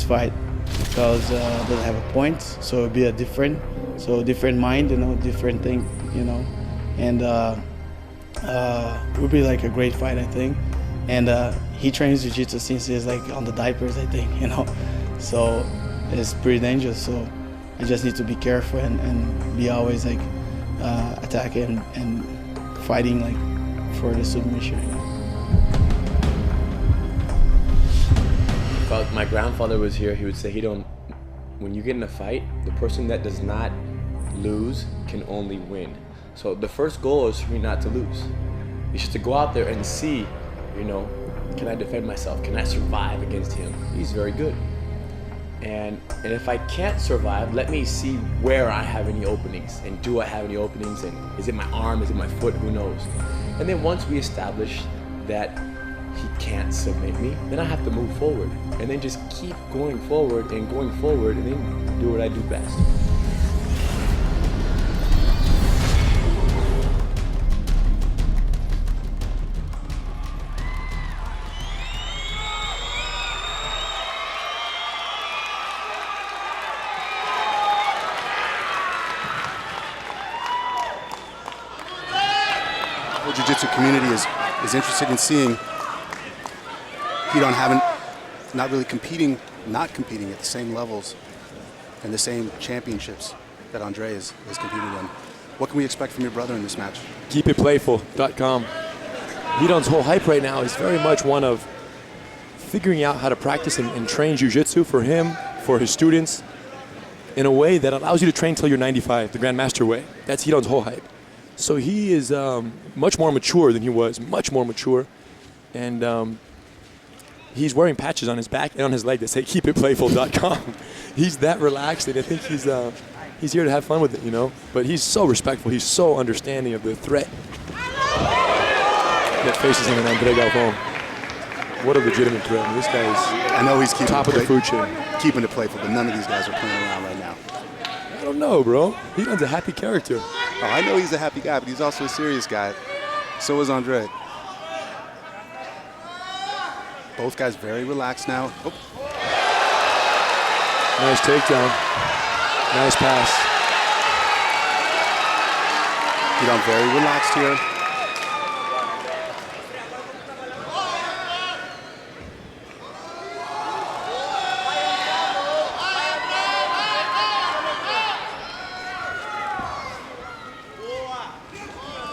this fight because it doesn't have a point, so it'll be a different mind, different thing, and it would be like a great fight, I think. And he trains jiu-jitsu since he's like on the diapers, I think, so it's pretty dangerous. So I just need to be careful and be always like attacking and fighting like for the submission. If my grandfather was here, he would say, when you get in a fight, the person that does not lose can only win. So the first goal is for me not to lose. It's just to go out there and see, can I defend myself? Can I survive against him? He's very good. And if I can't survive, let me see where I have any openings, and do I have any openings, and is it my arm, is it my foot, who knows? And then once we establish that he can't submit me, then I have to move forward, and then just keep going forward, and then do what I do best. The jiu-jitsu community is interested in seeing Ryron not competing at the same levels and the same championships that Andre is competing in. What can we expect from your brother in this match? KeepItPlayful.com. Ryron's whole hype right now is very much one of figuring out how to practice and train jiu-jitsu for him, for his students, in a way that allows you to train till you're 95, the Grandmaster way. That's Ryron's whole hype. So he is much more mature than he was, much more mature. And he's wearing patches on his back and on his leg that say KeepItPlayful.com. He's that relaxed, and I think he's here to have fun with it, But he's so respectful. He's so understanding of the threat that faces him in Andre Galvão. What a legitimate threat. This guy is I know he's top of the food chain. Keeping it playful, but none of these guys are playing around right now. I don't know, bro. Ryron's a happy character. Oh, I know he's a happy guy, but he's also a serious guy. So is Andre. Both guys very relaxed now. Oh. Nice takedown. Nice pass. Ryron very relaxed here.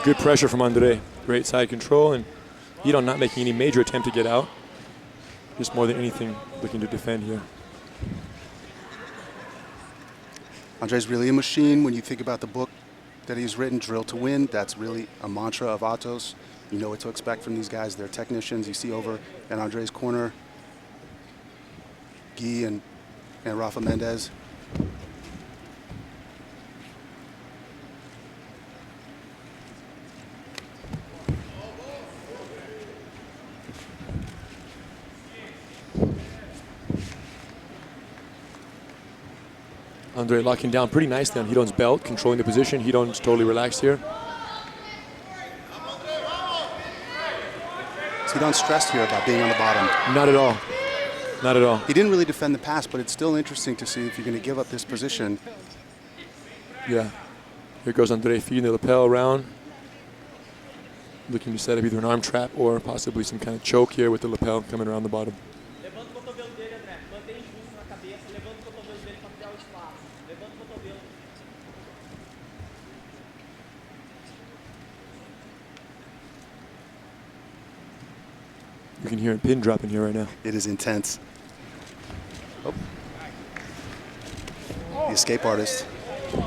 Good pressure from Andre. Great side control, and Ryron not making any major attempt to get out. Just more than anything looking to defend here. Andre's really a machine. When you think about the book that he's written, Drill to Win, that's really a mantra of Atos. You know what to expect from these guys. They're technicians. You see over in Andre's corner, Guy and Rafa Mendez. Andre locking down pretty nicely on Ryron's belt, controlling the position. Ryron's totally relaxed here. Is Ryron stressed here about being on the bottom? Not at all. Not at all. He didn't really defend the pass, but it's still interesting to see if you're going to give up this position. Yeah. Here goes Andre feeding the lapel around. Looking to set up either an arm trap or possibly some kind of choke here with the lapel coming around the bottom. You can hear a pin dropping here right now. It is intense. Oh. The escape artist. Wow.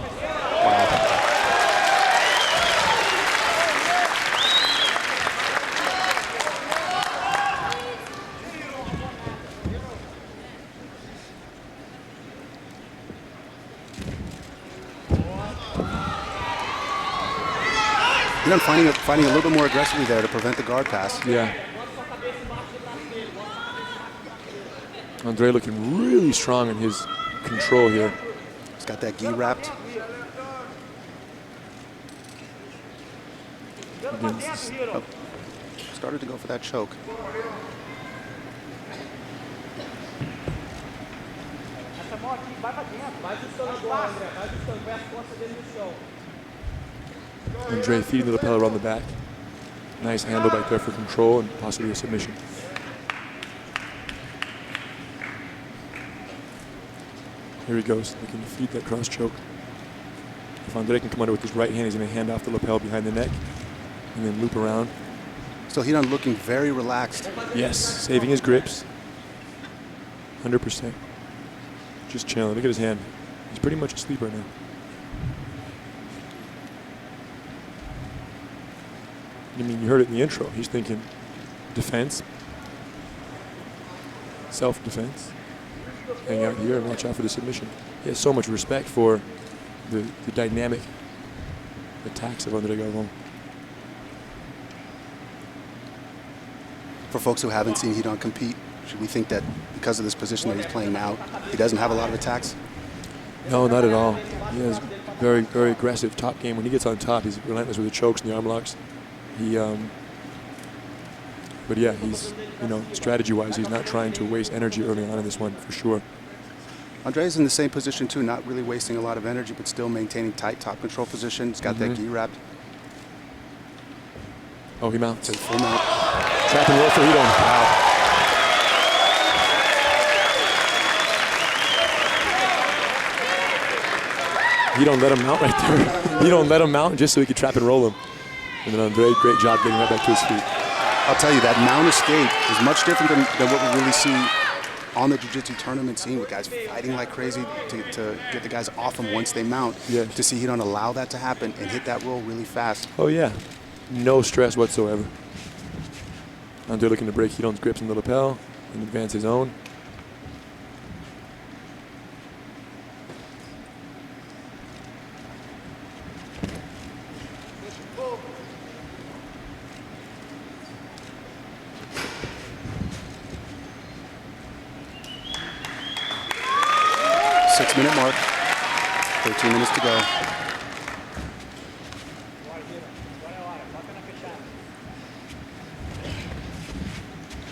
Ryron fighting a little bit more aggressively there to prevent the guard pass. Yeah. Andre looking really strong in his control here. He's got that gi wrapped. Oh. Started to go for that choke. Andre feeding the lapel around the back. Nice handle back there for control and possibly a submission. Here he goes, looking to feed that cross choke. If Andre can come under with his right hand, he's going to hand off the lapel behind the neck and then loop around. So Ryron looking very relaxed. Yes, saving his grips. 100%. Just chilling. Look at his hand. He's pretty much asleep right now. I mean, you heard it in the intro. He's thinking defense, self-defense. Hang out here and watch out for the submission. He has so much respect for the dynamic attacks of Andre Galvão. For folks who haven't seen Ryron compete, should we think that because of this position that he's playing now, he doesn't have a lot of attacks? No, not at all. He has very, very aggressive top game. When he gets on top, he's relentless with the chokes and the arm locks. But yeah, he's, strategy-wise, he's not trying to waste energy early on in this one, for sure. Andre's in the same position too, not really wasting a lot of energy, but still maintaining tight top control position. He's got that gi wrapped. Oh, he mounts. It's a full mount. Trap and roll for Ryron. Wow. You don't let him mount right there. You don't let him mount just so he could trap and roll him. And then Andre, great job getting right back to his feet. I'll tell you, that mount escape is much different than what we really see on the jiu-jitsu tournament scene, with guys fighting like crazy to get the guys off them once they mount. Yeah. To see Ryron allow that to happen and hit that roll really fast. Oh yeah, no stress whatsoever. Andre looking to break Ryron's grips in the lapel and advance his own. Minute mark, 13 minutes to go.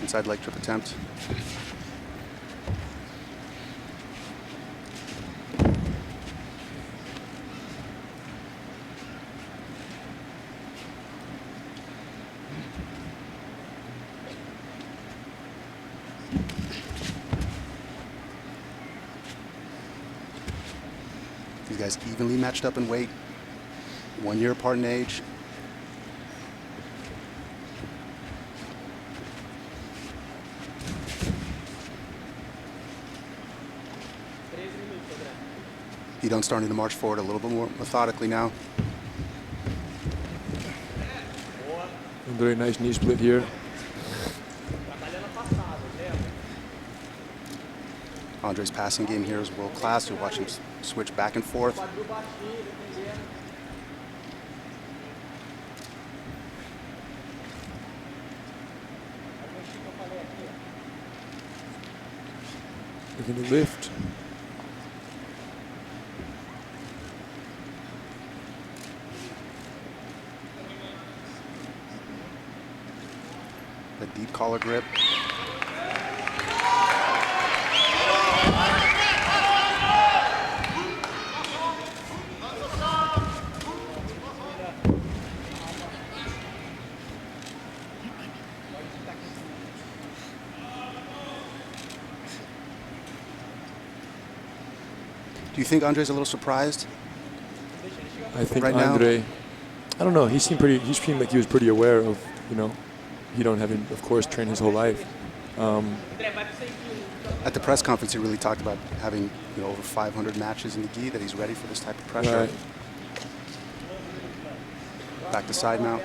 Inside leg trip attempt. These guys evenly matched up in weight, 1 year apart in age. Ryron starting to march forward a little bit more methodically now. A very nice knee split here. Andre's passing game here is world class. You watch him switch back and forth. Looking to lift. The deep collar grip. Do you think Andre's a little surprised? I think right Andre, now? I don't know, he seemed like he was pretty aware of, Ryron having, of course, trained his whole life. At the press conference, he really talked about having over 500 matches in the gi, that he's ready for this type of pressure. Right. Back to side mount.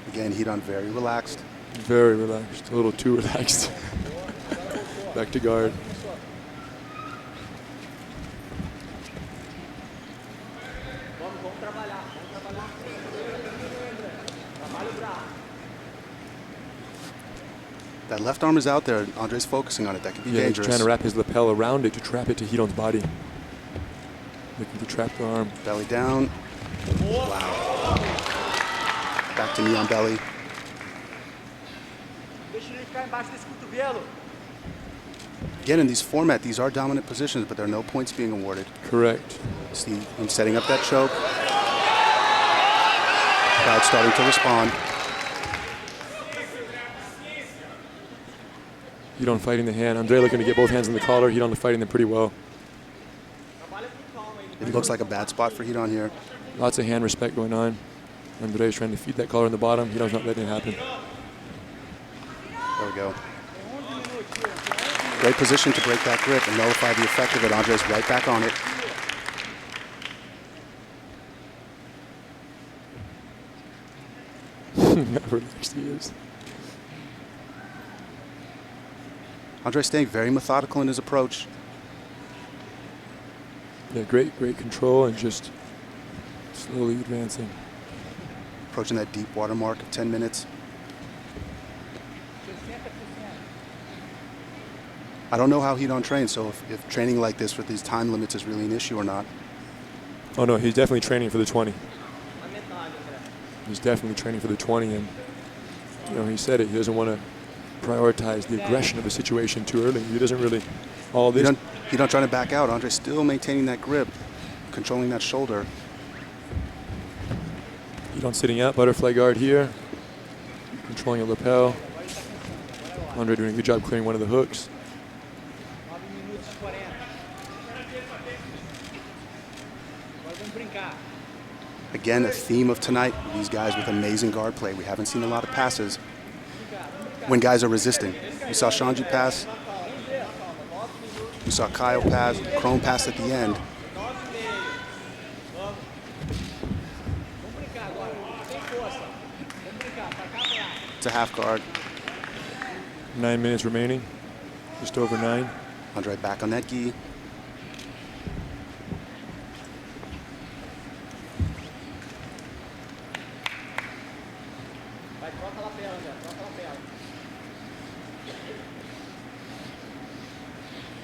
Again, Ryron very relaxed. Very relaxed, a little too relaxed. Back to guard. That left arm is out there. Andre's focusing on it. That could be dangerous. He's trying to wrap his lapel around it to trap it to Ryron's body. Looking to trap the arm. Belly down. Wow. Back to knee on belly. Again, in these format, these are dominant positions, but there are no points being awarded. Correct. See him setting up that choke. Crowd starting to respond. Hidon fighting the hand. Andre looking to get both hands on the collar. Hidon fighting them pretty well. It looks like a bad spot for Hidon here. Lots of hand respect going on. Andre's trying to feed that collar in the bottom. Hidon's not letting it happen. There we go. Great position to break that grip and nullify the effect of it. Andre's right back on it. How relaxed he is. Andre staying very methodical in his approach. Yeah, great control and just slowly advancing. Approaching that deep water mark of 10 minutes. I don't know how Hidon trains, so if training like this with these time limits is really an issue or not. Oh no, he's definitely training for the 20. He's definitely training for the 20, and you know, he said it. He doesn't want to prioritize the aggression of the situation too early. He doesn't really. All this. Hidon trying to back out. Andre still maintaining that grip, controlling that shoulder. Hidon sitting out, butterfly guard here, controlling a lapel. Andre doing a good job clearing one of the hooks. Again, a theme of tonight, these guys with amazing guard play. We haven't seen a lot of passes when guys are resisting. We saw Shanji pass. We saw Kyle pass, Chrome pass at the end. It's a half guard. 9 minutes remaining, just over 9. Andre back on that gi.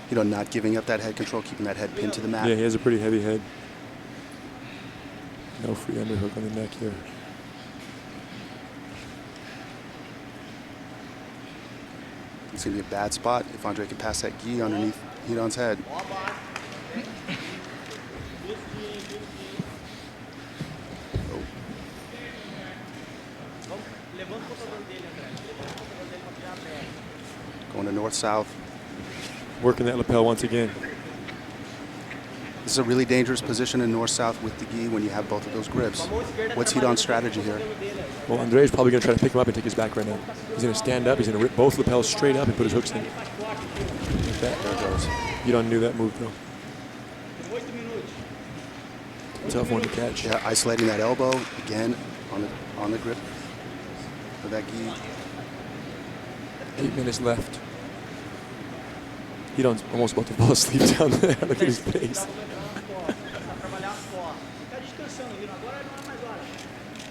You know, not giving up that head control, keeping that head pinned to the mat. Yeah, he has a pretty heavy head. No free underhook on the neck here. It's going to be a bad spot if Andre can pass that gi underneath Hidon's head. Oh. Going to north-south. Working that lapel once again. This is a really dangerous position in north-south with the gi when you have both of those grips. What's Hidon's strategy here? Well, Andre's probably going to try to pick him up and take his back right now. He's going to stand up. He's going to rip both lapels straight up and put his hooks in. Like that. There it goes. Hidon knew that move, though. Tough one to catch. Yeah, isolating that elbow again on the grip of that gi. 8 minutes left. Hidon's almost about to fall asleep down there. Look at his face.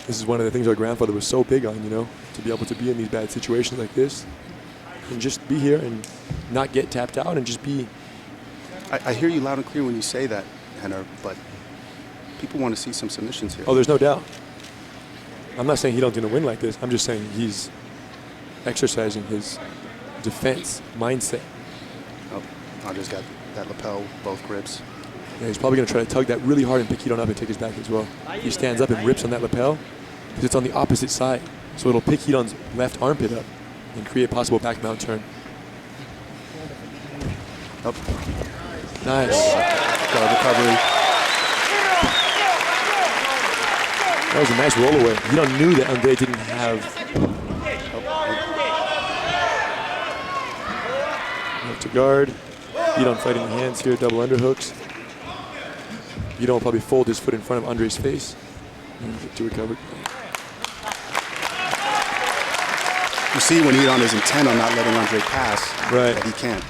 This is one of the things our grandfather was so big on, you know, to be able to be in these bad situations like this and just be here and not get tapped out and just be. I hear you loud and clear when you say that, Henner, but people want to see some submissions here. Oh, there's no doubt. I'm not saying Hidon's going to win like this. I'm just saying he's exercising his defense mindset. Oh, Andre's got that lapel, both grips. Yeah, he's probably going to try to tug that really hard and pick Hidon up and take his back as well. He stands up and rips on that lapel because it's on the opposite side. So it'll pick Hidon's left armpit up and create a possible back mount turn. Oh. Nice. Guard recovery. That was a nice roll away. Hidon knew that Andre didn't have. Left to guard. Hidon fighting the hands here, double underhooks. Hidon will probably fold his foot in front of Andre's face and get to recover. You see when Hidon is intent on not letting Andre pass, right, that he can't.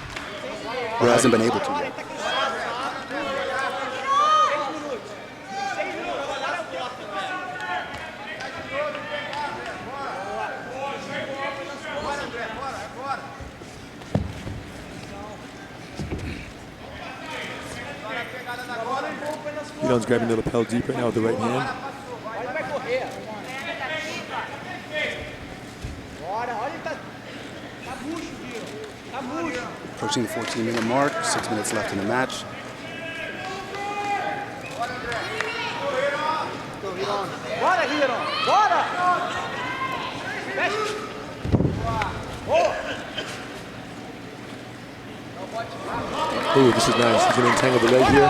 Or hasn't been able to yet. Hidon's grabbing the lapel deep right now with the right hand. Approaching the 14-minute mark, 6 minutes left in the match. Ooh, this is nice. He's going to entangle the leg here.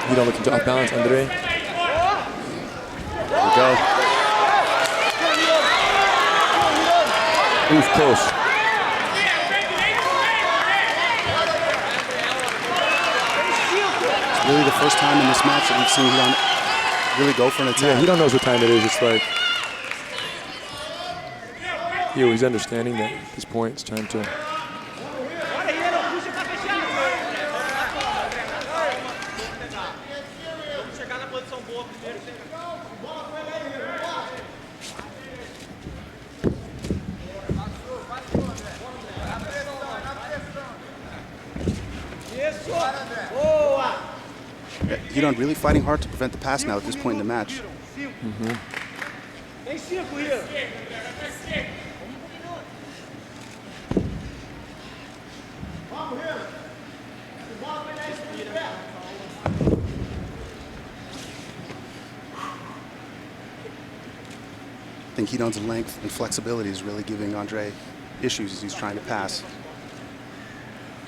Hidon looking to outbalance Andre. There we go. Ooh, close. It's really the first time in this match that we've seen Hidon really go for an attack. Yeah, Hidon knows what time it is. It's like, he's understanding that at this point it's time to. Hidon really fighting hard to prevent the pass now at this point in the match. I think Hidon's length and flexibility is really giving Andre issues as he's trying to pass.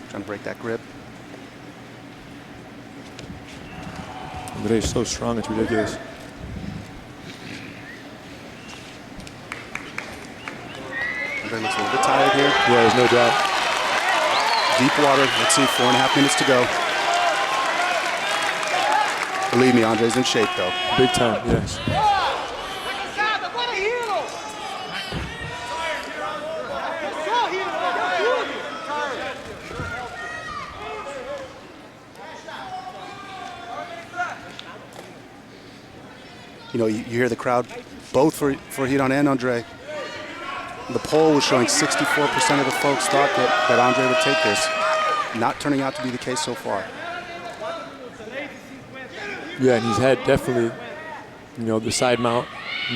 Trying to break that grip. Andre is so strong, it's ridiculous. Andre looks a little bit tired here. Yeah, there's no doubt. Deep water. Let's see, 4.5 minutes to go. Believe me, Andre's in shape though. Big time, yes. You know, you hear the crowd, both for Hidon and Andre. The poll was showing 64% of the folks thought that Andre would take this. Not turning out to be the case so far. Yeah, and he's had definitely, the side mount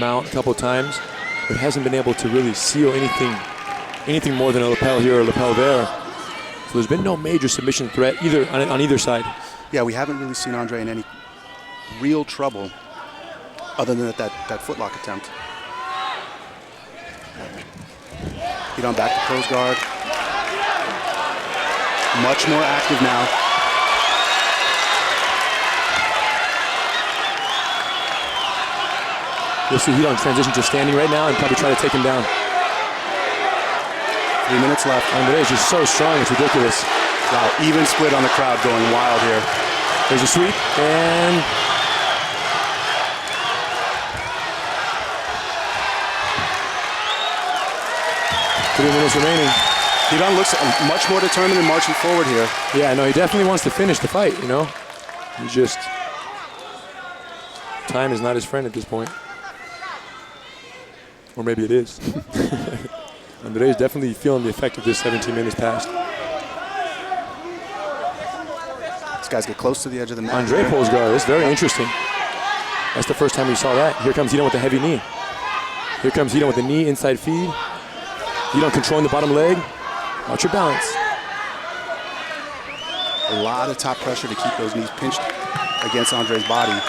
a couple of times, but hasn't been able to really seal anything more than a lapel here or a lapel there. So there's been no major submission threat either on either side. Yeah, we haven't really seen Andre in any real trouble other than that footlock attempt. Hidon back to close guard. Much more active now. You'll see Hidon transition to standing right now and probably try to take him down. 3 minutes left. Andre is just so strong, it's ridiculous. Wow, even split on the crowd going wild here. There's a sweep, and 3 minutes remaining. Hidon looks much more determined and marching forward here. Yeah, no, he definitely wants to finish the fight, He just, time is not his friend at this point. Or maybe it is. Andre is definitely feeling the effect of this 17 minutes past. These guys get close to the edge of the mat. Andre pulls guard. That's very interesting. That's the first time we saw that. Here comes Hidon with the heavy knee. Here comes Hidon with the knee inside feed. Hidon controlling the bottom leg. Watch your balance. A lot of top pressure to keep those knees pinched against Andre's body.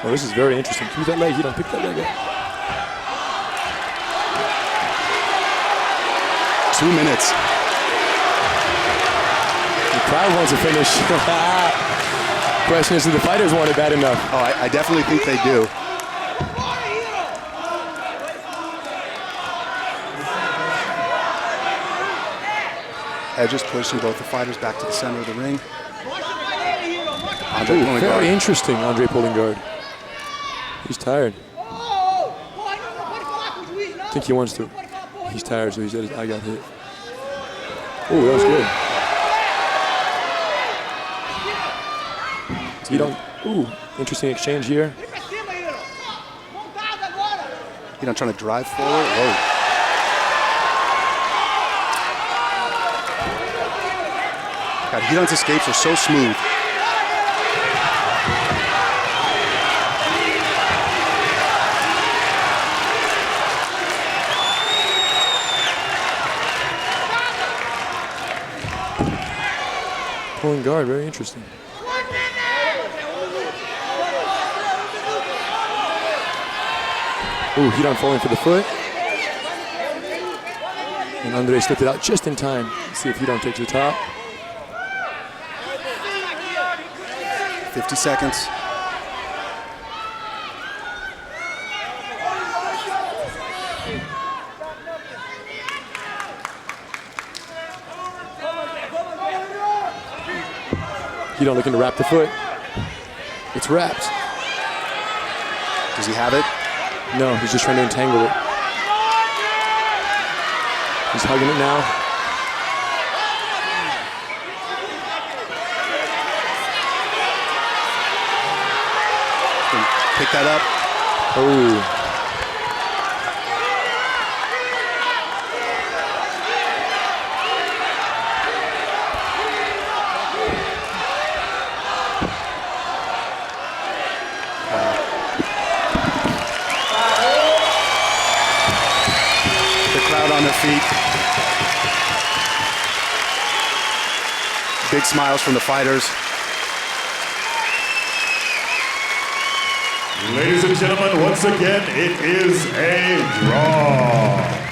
Well, this is very interesting. Keep that leg, Hidon. Pick that leg up. 2 minutes. The crowd wants to finish. Question is, do the fighters want it bad enough? Oh, I definitely think they do. Edges pushing both the fighters back to the center of the ring. Andre pulling guard. Very interesting, Andre pulling guard. He's tired. I think he wants to. He's tired, so he said, I got hit. Oh, that was good. Interesting exchange here. Hidon trying to drive forward. Whoa. God, Hidon's escapes are so smooth. pulling guard, very interesting. Ooh, Ryron falling for the foot. And Andre slipped it out just in time. Let's see if Ryron takes the top. 50 seconds. Ryron looking to wrap the foot. It's wrapped. Does he have it? No, he's just trying to entangle it. He's hugging it now. Pick that up. Oh. On their feet. Big smiles from the fighters. Ladies and gentlemen, once again, it is a draw.